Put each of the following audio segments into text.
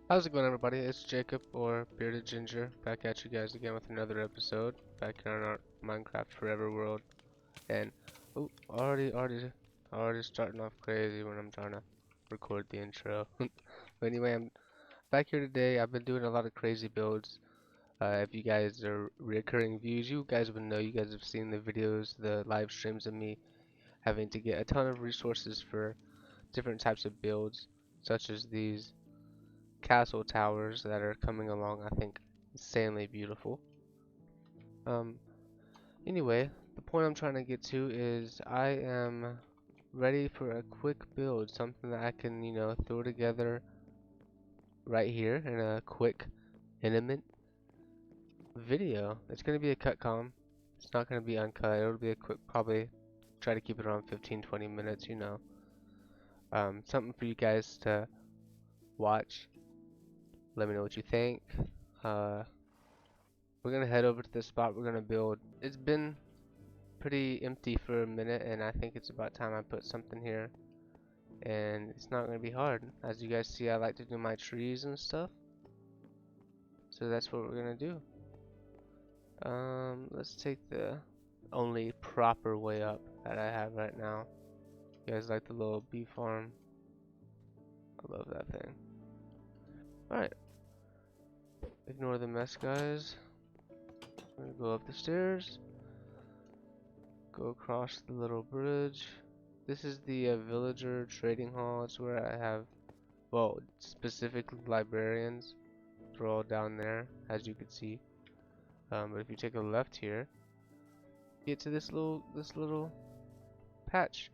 How's it going, everybody? It's Jacob, or Bearded Ginger, back at you guys again with another episode, back here on our Minecraft Forever world. And, oh, already starting off crazy when I'm trying to record the intro. But anyway, I'm back here today. I've been doing a lot of crazy builds. If you guys are recurring views, you guys would know. You guys have seen the videos, the live streams of me having to get a ton of resources for different types of builds, such as these castle towers that are coming along. I think insanely beautiful. Um, anyway, the point I'm trying to get to is I am ready for a quick build, something that I can, throw together right here in a quick, intimate video. It's going to be a cut com. It's not going to be uncut. It'll be a quick, probably try to keep it around 15-20 minutes, something for you guys to watch. Let me know what you think. Uh, we're gonna head over to the spot we're gonna build. It's been pretty empty for a minute, and I think it's about time I put something here. And it's not gonna be hard. As you guys see, I like to do my trees and stuff. So that's what we're gonna do. Let's take the only proper way up that I have right now. You guys like the little bee farm? I love that thing. Alright. Ignore the mess, guys. I'm gonna go up the stairs. Go across the little bridge. This is the villager trading hall. It's where I have, well, specifically librarians. They're all down there, as you can see. But if you take a left here, you get to this little patch.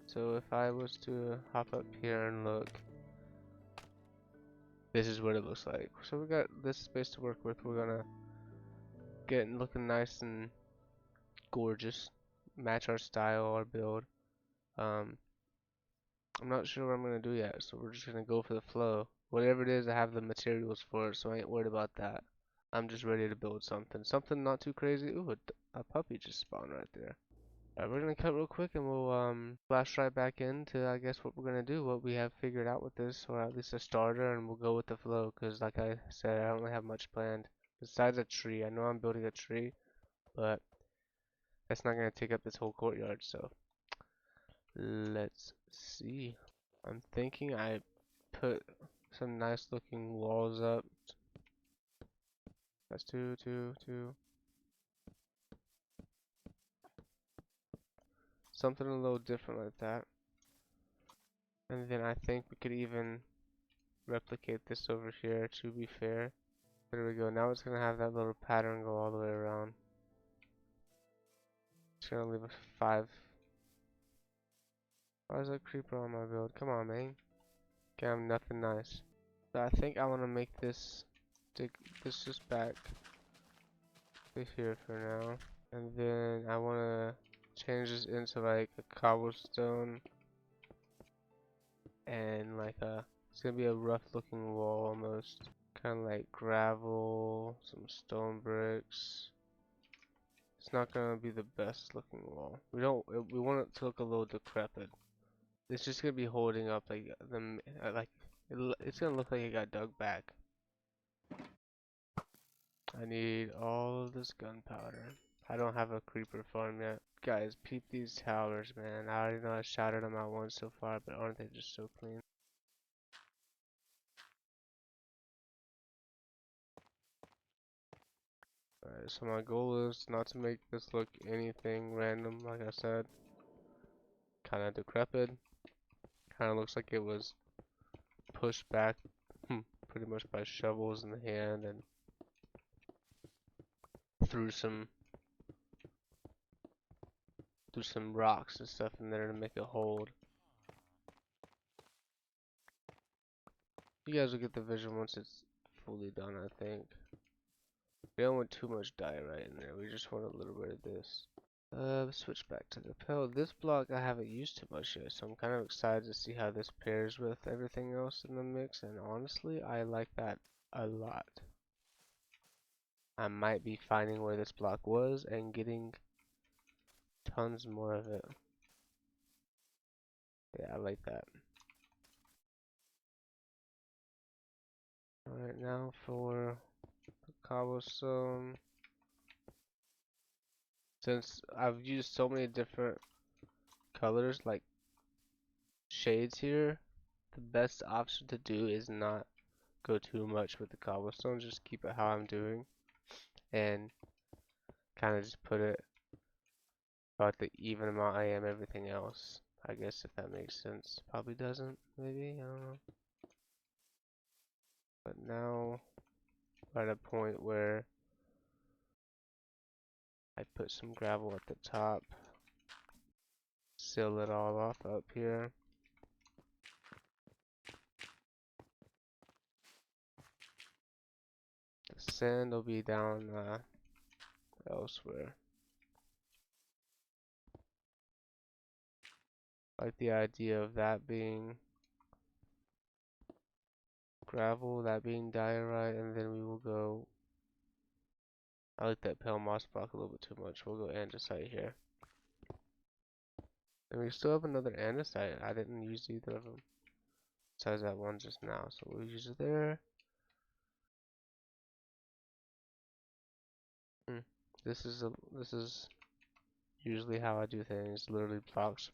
So if I was to hop up here and look, this is what it looks like. So we got this space to work with. We're gonna get looking nice and gorgeous, match our style, our build. Um, I'm not sure what I'm gonna do yet, so we're just gonna go for the flow. Whatever it is, I have the materials for it, so I ain't worried about that. I'm just ready to build something. Something not too crazy. Ooh, a puppy just spawned right there. Alright, we're gonna cut real quick and we'll flash right back into I guess what we're gonna do, what we have figured out with this, or at least a starter, and we'll go with the flow, because like I said, I don't really have much planned. Besides a tree. I know I'm building a tree, but that's not gonna take up this whole courtyard, so let's see. I'm thinking I put some nice looking walls up. That's two. Something a little different like that. And then I think we could even replicate this over here to be fair. There we go. Now it's gonna have that little pattern go all the way around. It's gonna leave us 5. Why is that creeper on my build? Come on, man. Okay, I'm nothing nice. But I think I wanna make this, dig this just back to here for now. And then I wanna change this into like a cobblestone and like it's gonna be a rough looking wall almost. Kinda like gravel, some stone bricks. It's not gonna be the best looking wall. We want it to look a little decrepit. It's just gonna be holding up like it's gonna look like it got dug back. I need all of this gunpowder. I don't have a creeper farm yet. Guys, peep these towers, man. I already know I shouted them out once so far, but aren't they just so clean? Alright, so my goal is not to make this look anything random, like I said. Kinda decrepit. Kinda looks like it was pushed back pretty much by shovels in the hand and threw some rocks and stuff in there to make it hold. You guys will get the vision once it's fully done, I think. We don't want too much diorite in there. We just want a little bit of this. Switch back to the pill. This block I haven't used too much yet, so I'm kind of excited to see how this pairs with everything else in the mix. And honestly, I like that a lot. I might be finding where this block was and getting tons more of it. Yeah, I like that. Alright, now for the cobblestone. Since I've used so many different colors, like shades here, the best option to do is not go too much with the cobblestone, just keep it how I'm doing, and kind of just put it about the even amount I am everything else. I guess if that makes sense. Probably doesn't, maybe, I don't know. But now we're at a point where I put some gravel at the top, seal it all off up here. The sand will be down elsewhere. I like the idea of that being gravel, that being diorite, and then we will go. I like that pale moss block a little bit too much. We'll go andesite here. And we still have another andesite. I didn't use either of them. Besides that one just now, so we'll use it there. This is usually how I do things. Literally blocks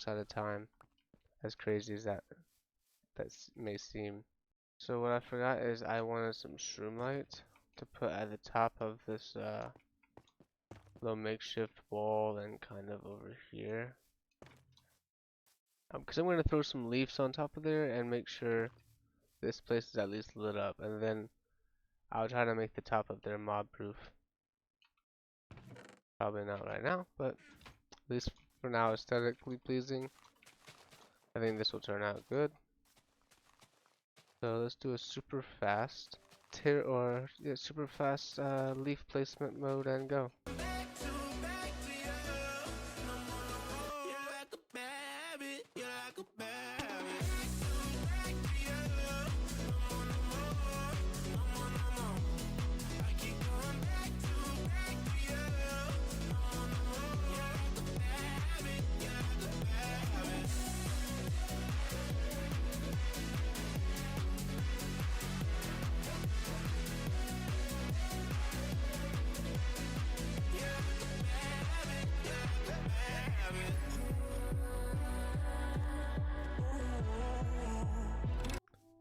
at a time. As crazy as that may seem. So what I forgot is I wanted some shroom light to put at the top of this little makeshift wall and kind of over here. Because I'm going to throw some leaves on top of there and make sure this place is at least lit up. And then I'll try to make the top of there mob proof. Probably not right now, but at least for now aesthetically pleasing. I think this will turn out good. So let's do a super fast leaf placement mode and go.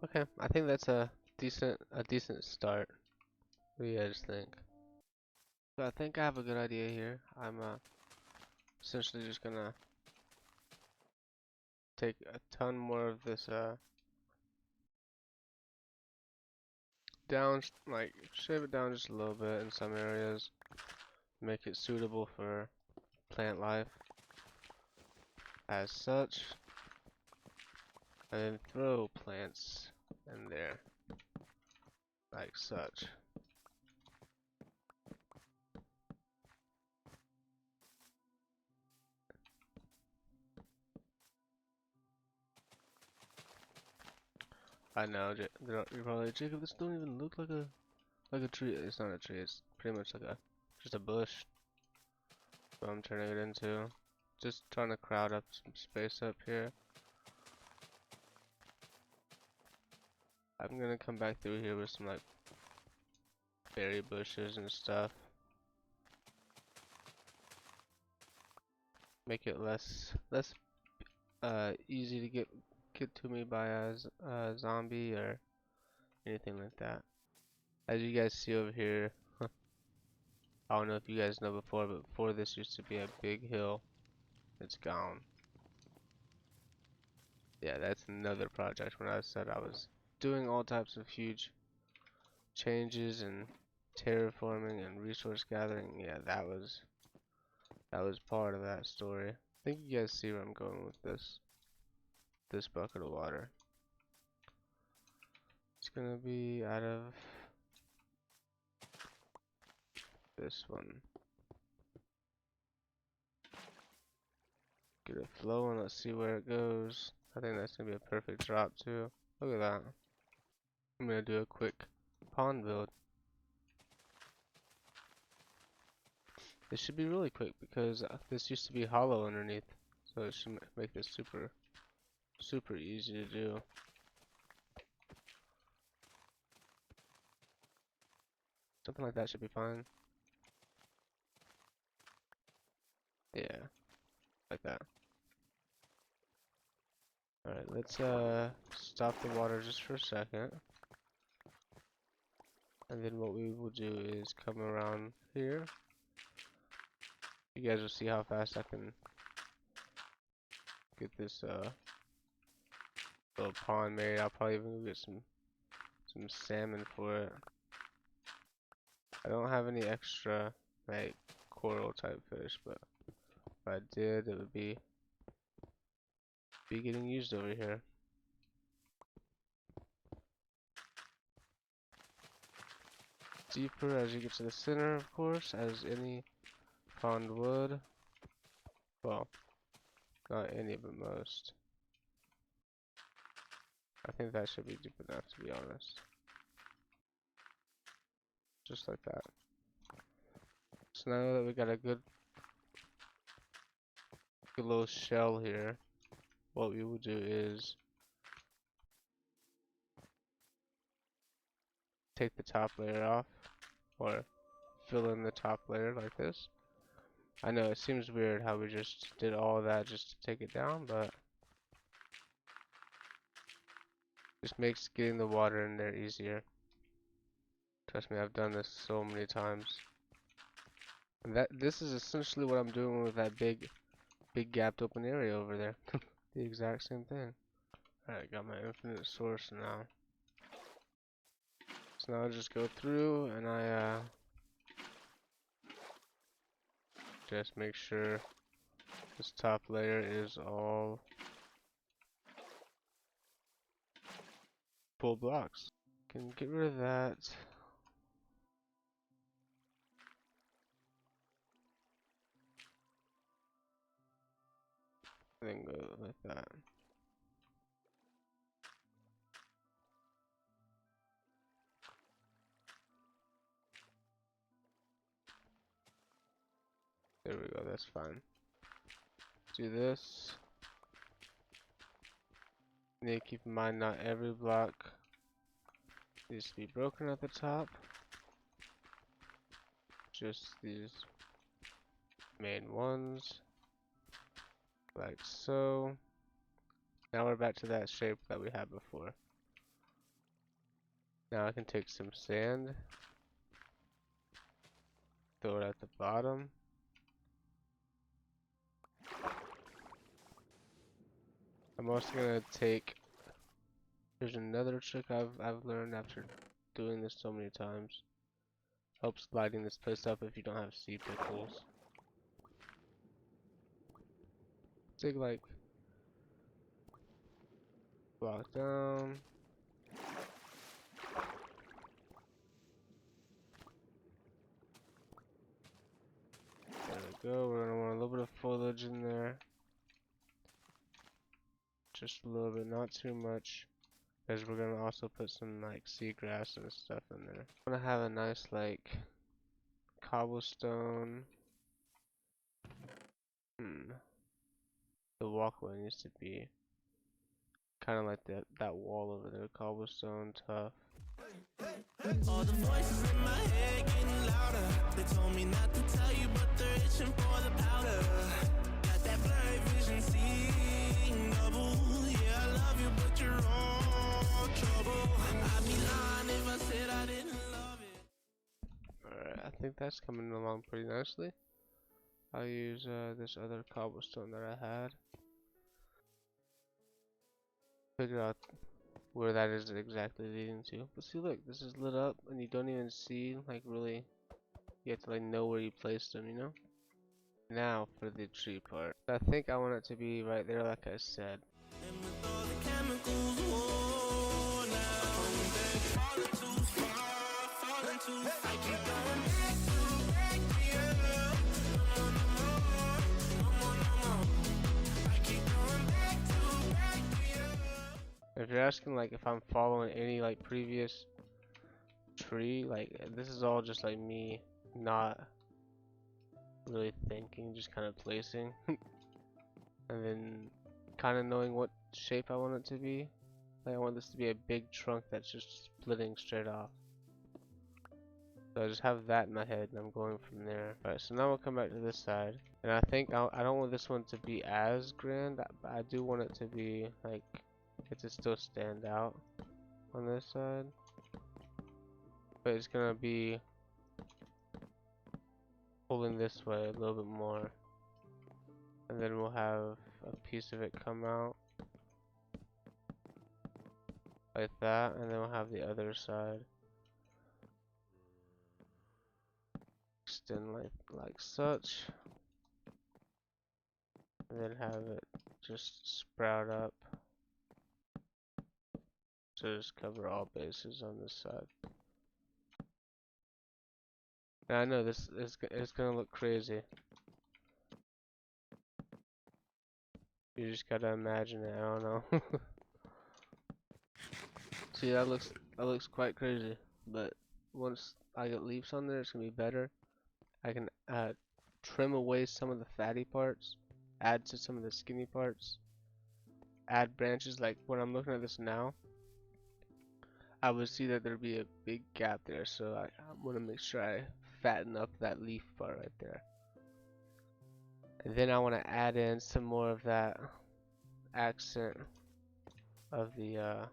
Okay, I think that's a decent start. What do you guys think? So I think I have a good idea here. I'm essentially just gonna take a ton more of this down, like shave it down just a little bit in some areas, make it suitable for plant life as such, and then throw plants in there like such. I know, you're probably like, Jacob, this don't even look like a tree. It's not a tree. It's pretty much like just a bush. What I'm turning it into. Just trying to crowd up some space up here. I'm gonna come back through here with some like berry bushes and stuff. Make it less easy to get to me by a zombie or anything like that. As you guys see over here, I don't know if you guys know before, but before this used to be a big hill. It's gone. Yeah, that's another project when I said I was doing all types of huge changes and terraforming and resource gathering. Yeah, that was part of that story. I think you guys see where I'm going with this bucket of water. It's gonna be out of this one. Get it flowing, let's see where it goes. I think that's gonna be a perfect drop too. Look at that. I'm gonna do a quick pond build. This should be really quick because this used to be hollow underneath, so it should make this super easy to do. Something like that should be fine. Yeah, like that. Alright, let's stop the water just for a second. And then what we will do is come around here. You guys will see how fast I can get this little pond made. I'll probably even go get some salmon for it. I don't have any extra like coral type fish, but if I did, it would be getting used over here. Deeper as you get to the center, of course, as any pond would. Well, not any, but most. I think that should be deep enough, to be honest. Just like that. So now that we got a good little shell here, what we will do is take the top layer off, or fill in the top layer like this. I know it seems weird how we just did all that just to take it down, but just makes getting the water in there easier. Trust me, I've done this so many times. And this is essentially what I'm doing with that big gapped open area over there. The exact same thing. Alright, got my infinite source now. So now I just go through and I just make sure this top layer is all full blocks. Can get rid of that. And then go like that. There we go, that's fine. Do this. You need to keep in mind not every block needs to be broken at the top. Just these main ones. Like so. Now we're back to that shape that we had before. Now I can take some sand, throw it at the bottom. I'm also gonna take, here's another trick I've learned after doing this so many times. Helps lighting this place up if you don't have sea pickles. Take like block down. There we go. We're gonna want a little bit of foliage in there. Just a little bit, not too much. Because we're gonna also put some like seagrass and stuff in there. I'm gonna have a nice like cobblestone. The walkway needs to be kind of like that wall over there, cobblestone, tough. All the voices in my head getting louder. They told me not to tell you, but they're itching for the powder. Got that blurry vision, seeing double. Yeah, I love you, but you're all trouble. I'd be lying if I said I didn't love it. Alright, I think that's coming along pretty nicely. I'll use this other cobblestone that I had. Figure out where that is exactly leading to. But see, look, this is lit up and you don't even see, like, really, you have to like know where you placed them, you know? Now for the tree part. I think I want it to be right there, like I said. And with all the chemicals, whoa, now falling too far, falling too far. I keep going back to you. No more. I keep going back to you. If you're asking like if I'm following any like previous tree, like this is all just like me not really thinking, just kind of placing and then kind of knowing what shape I want it to be. Like I want this to be a big trunk that's just splitting straight off. So I just have that in my head and I'm going from there. Alright, so now we'll come back to this side. And I think I don't want this one to be as grand, but I do want it to be like, it to still stand out on this side. But it's gonna be pulling this way a little bit more. And then we'll have a piece of it come out like that, and then we'll have the other side extend like such, and then have it just sprout up to just cover all bases on this side. Now I know this is it's gonna look crazy. You just gotta imagine it. I don't know. See, that looks quite crazy, but once I get leaves on there, it's gonna be better. I can trim away some of the fatty parts, add to some of the skinny parts, add branches. Like when I'm looking at this now, I would see that there'd be a big gap there, so I want to make sure I fatten up that leaf part right there. And then I want to add in some more of that accent of the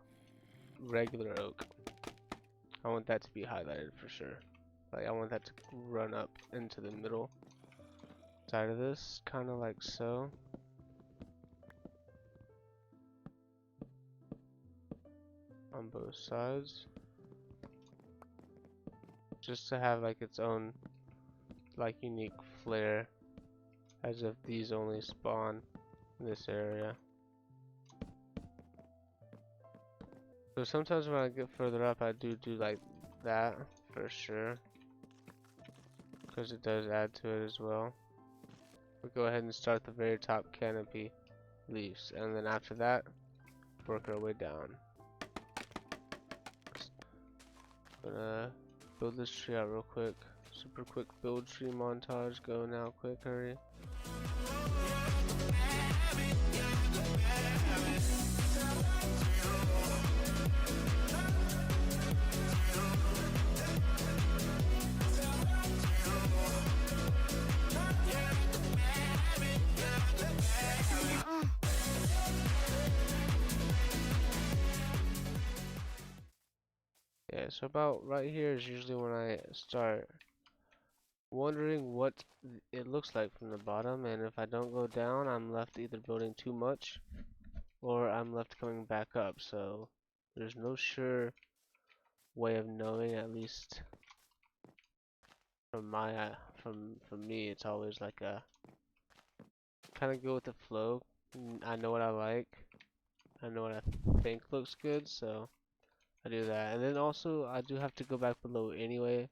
regular oak. I want that to be highlighted for sure. Like I want that to run up into the middle side of this, kind of like so. On both sides. Just to have like its own like unique flair, as if these only spawn in this area. So sometimes when I get further up, I do like that for sure, because it does add to it as well. We'll go ahead and start the very top canopy leaves, and then after that, work our way down. Gonna build this tree out real quick. Super quick build tree montage. Go now, quick, hurry. Yeah, so about right here is usually when I start wondering what it looks like from the bottom, and if I don't go down, I'm left either building too much or I'm left coming back up. So there's no sure way of knowing, at least from my from me. It's always like a kind of go with the flow. I know what I like, I know what I think looks good, so I do that. And then also I do have to go back below anyway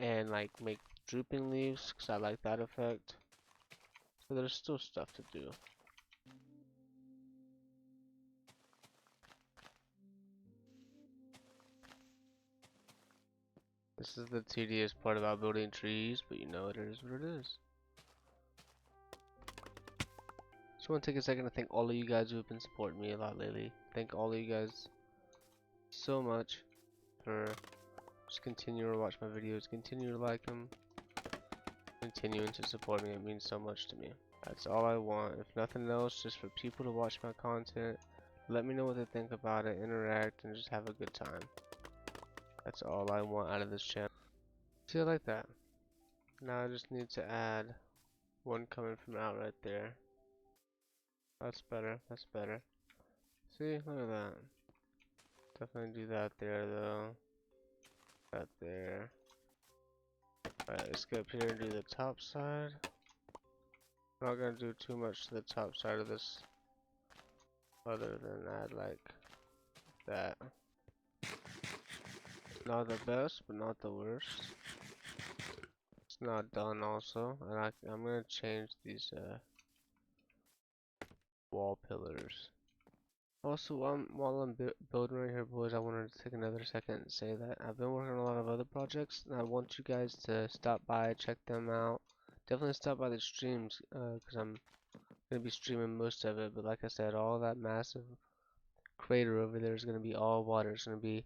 and like make drooping leaves because I like that effect. So there's still stuff to do. This is the tedious part about building trees, but you know, it is what it is. Just want to take a second to thank all of you guys who have been supporting me a lot lately. Thank all of you guys so much for just continuing to watch my videos, continue to like them, continuing to support me. It means so much to me. That's all I want. If nothing else, just for people to watch my content, let me know what they think about it, interact, and just have a good time. That's all I want out of this channel. See, I like that. Now I just need to add one coming from out right there. That's better, that's better. See, look at that. Definitely do that there though. That there. Alright, let's go up here and do the top side. I'm not gonna do too much to the top side of this, other than add like that. Not the best, but not the worst. It's not done also, and I'm gonna change these wall pillars. Also, while I'm building right here, boys, I wanted to take another second and say that I've been working on a lot of other projects, and I want you guys to stop by, check them out. Definitely stop by the streams, because I'm gonna be streaming most of it. But like I said, all that massive crater over there is gonna be all water. It's gonna be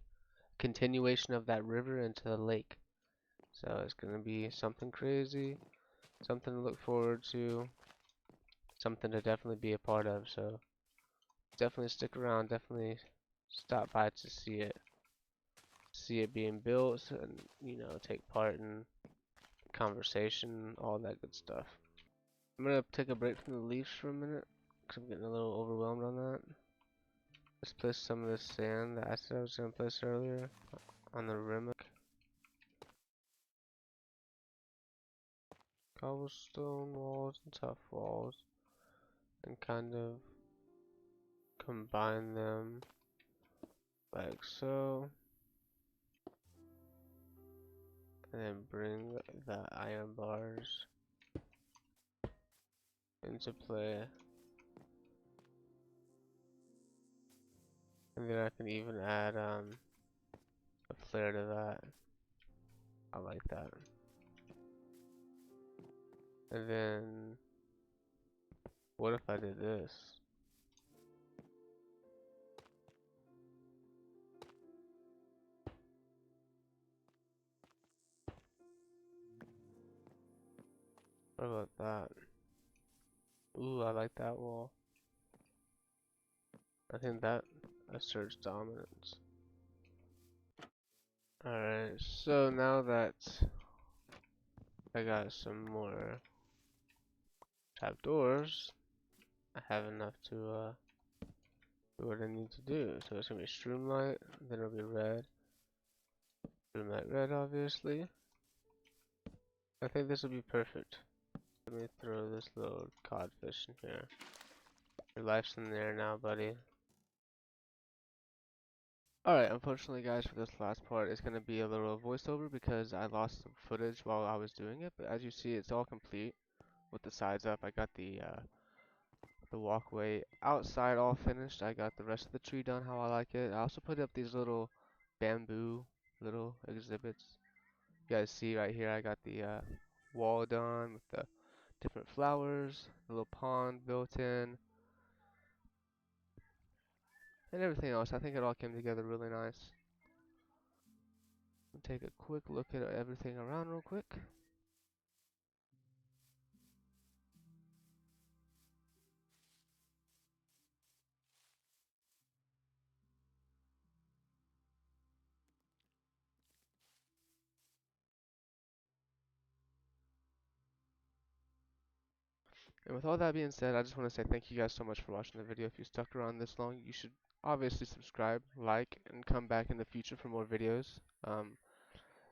continuation of that river into the lake. So it's gonna be something crazy, something to look forward to, something to definitely be a part of. So definitely stick around, definitely stop by to see it being built, and take part in conversation, all that good stuff. I'm gonna take a break from the leaves for a minute, because I'm getting a little overwhelmed on that. Let's place some of this sand that I said I was gonna place earlier on the rim. Cobblestone walls and tough walls, and kind of combine them like so, and then bring the iron bars into play. And then I can even add a flare to that. I like that. And then what if I did this? What about that? Ooh, I like that wall. I think that asserts dominance. Alright, so now that I got some more trapdoors, I have enough to do what I need to do. So it's gonna be streamlight, then it'll be red. Streamlight red, obviously. I think this will be perfect. Let me throw this little codfish in here. Your life's in there now, buddy. Alright, unfortunately guys, for this last part, it's gonna be a little voiceover because I lost some footage while I was doing it. But as you see, it's all complete with the sides up. I got the walkway outside all finished. I got the rest of the tree done how I like it. I also put up these little bamboo little exhibits. You guys see right here, I got the wall done with the different flowers, the little pond built in, and everything else. I think it all came together really nice. Take a quick look at everything around real quick. And with all that being said, I just want to say thank you guys so much for watching the video. If you stuck around this long, you should obviously subscribe, like, and come back in the future for more videos.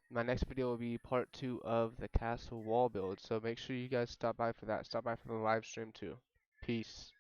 My next video will be part 2 of the castle wall build, so make sure you guys stop by for that. Stop by for the live stream too. Peace.